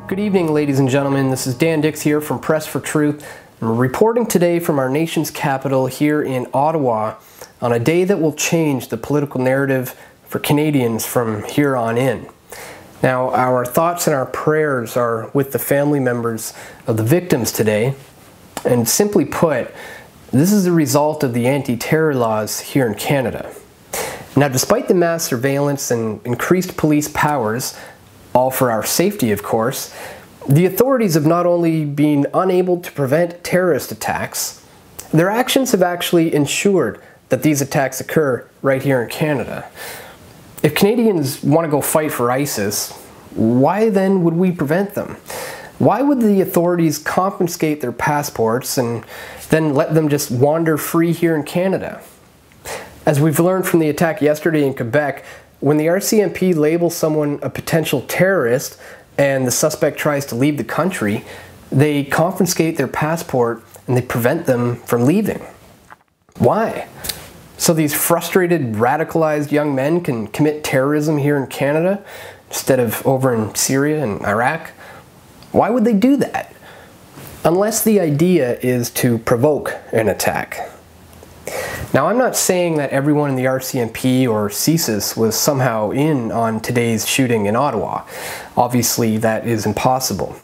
Good evening, ladies and gentlemen. This is Dan Dix here from Press for Truth. I'm reporting today from our nation's capital here in Ottawa on a day that will change the political narrative for Canadians from here on in. Now, our thoughts and our prayers are with the family members of the victims today. And simply put, this is the result of the anti-terror laws here in Canada. Now, despite the mass surveillance and increased police powers, all for our safety, of course, the authorities have not only been unable to prevent terrorist attacks, their actions have actually ensured that these attacks occur right here in Canada. If Canadians want to go fight for ISIS, why then would we prevent them? Why would the authorities confiscate their passports and then let them just wander free here in Canada? As we've learned from the attack yesterday in Quebec, when the RCMP labels someone a potential terrorist and the suspect tries to leave the country, they confiscate their passport and they prevent them from leaving. Why? So these frustrated, radicalized young men can commit terrorism here in Canada instead of over in Syria and Iraq? Why would they do that? Unless the idea is to provoke an attack. Now, I'm not saying that everyone in the RCMP or CSIS was somehow in on today's shooting in Ottawa. Obviously, that is impossible.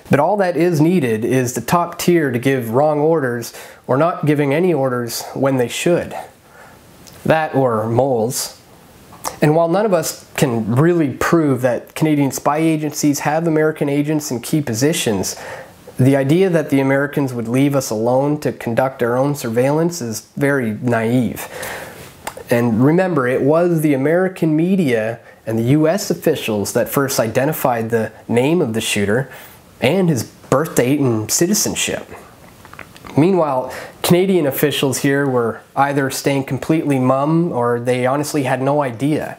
But all that is needed is the top tier to give wrong orders or not giving any orders when they should. That or moles. And while none of us can really prove that Canadian spy agencies have American agents in key positions, the idea that the Americans would leave us alone to conduct our own surveillance is very naive. And remember, it was the American media and the US officials that first identified the name of the shooter and his birth date and citizenship. Meanwhile, Canadian officials here were either staying completely mum or they honestly had no idea.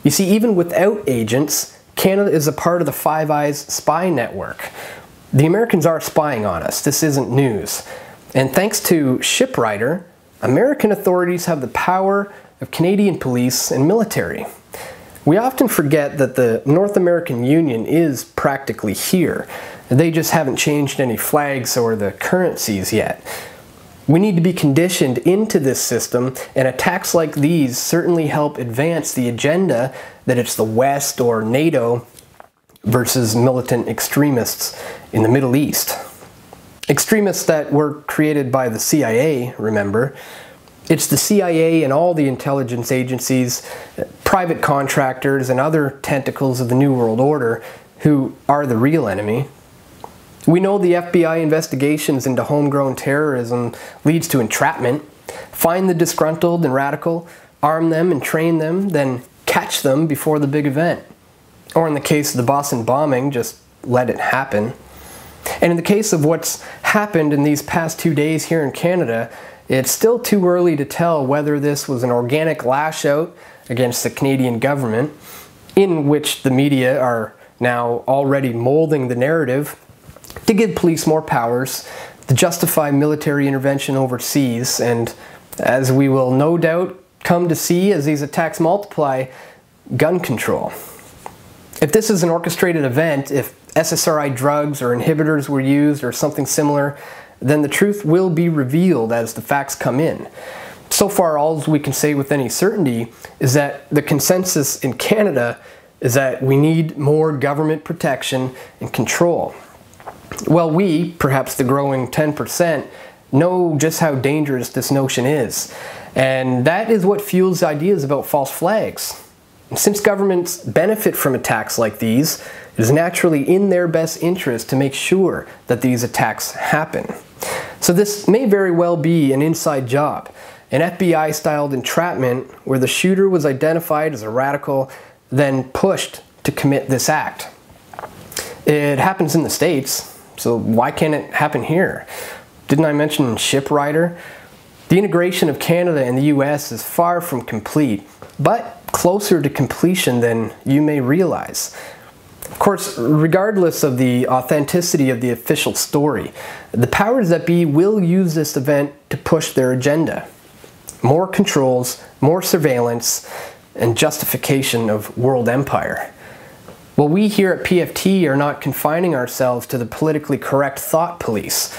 You see, even without agents, Canada is a part of the Five Eyes spy network. The Americans are spying on us. This isn't news. And thanks to Shipwriter, American authorities have the power of Canadian police and military. We often forget that the North American Union is practically here. They just haven't changed any flags or the currencies yet. We need to be conditioned into this system, and attacks like these certainly help advance the agenda that it's the West or NATO versus militant extremists in the Middle East. Extremists that were created by the CIA, remember. It's the CIA and all the intelligence agencies, private contractors, and other tentacles of the New World Order who are the real enemy. We know the FBI investigations into homegrown terrorism leads to entrapment. Find the disgruntled and radical, arm them and train them, then catch them before the big event. Or in the case of the Boston bombing, just let it happen. And in the case of what's happened in these past 2 days here in Canada, it's still too early to tell whether this was an organic lash out against the Canadian government, in which the media are now already molding the narrative to give police more powers, to justify military intervention overseas, and as we will no doubt come to see as these attacks multiply, gun control. If this is an orchestrated event, if SSRI drugs or inhibitors were used or something similar, then the truth will be revealed as the facts come in. So far, all we can say with any certainty is that the consensus in Canada is that we need more government protection and control. Well, we, perhaps the growing 10%, know just how dangerous this notion is. And that is what fuels ideas about false flags. Since governments benefit from attacks like these, it is naturally in their best interest to make sure that these attacks happen. So this may very well be an inside job, an FBI-styled entrapment where the shooter was identified as a radical, then pushed to commit this act. It happens in the States, so why can't it happen here? Didn't I mention Shipwriter? The integration of Canada and the US is far from complete, but closer to completion than you may realize. Of course, regardless of the authenticity of the official story, the powers that be will use this event to push their agenda. More controls, more surveillance, and justification of world empire. Well, we here at PFT are not confining ourselves to the politically correct thought police.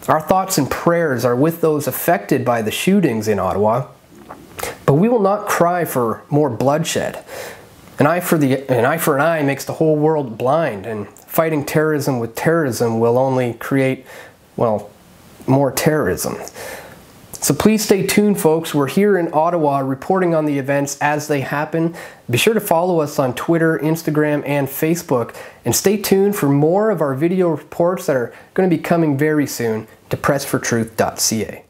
Our thoughts and prayers are with those affected by the shootings in Ottawa, but we will not cry for more bloodshed. An eye for an eye makes the whole world blind, and fighting terrorism with terrorism will only create, well, more terrorism. So please stay tuned, folks. We're here in Ottawa reporting on the events as they happen. Be sure to follow us on Twitter, Instagram, and Facebook. And stay tuned for more of our video reports that are going to be coming very soon to pressfortruth.ca.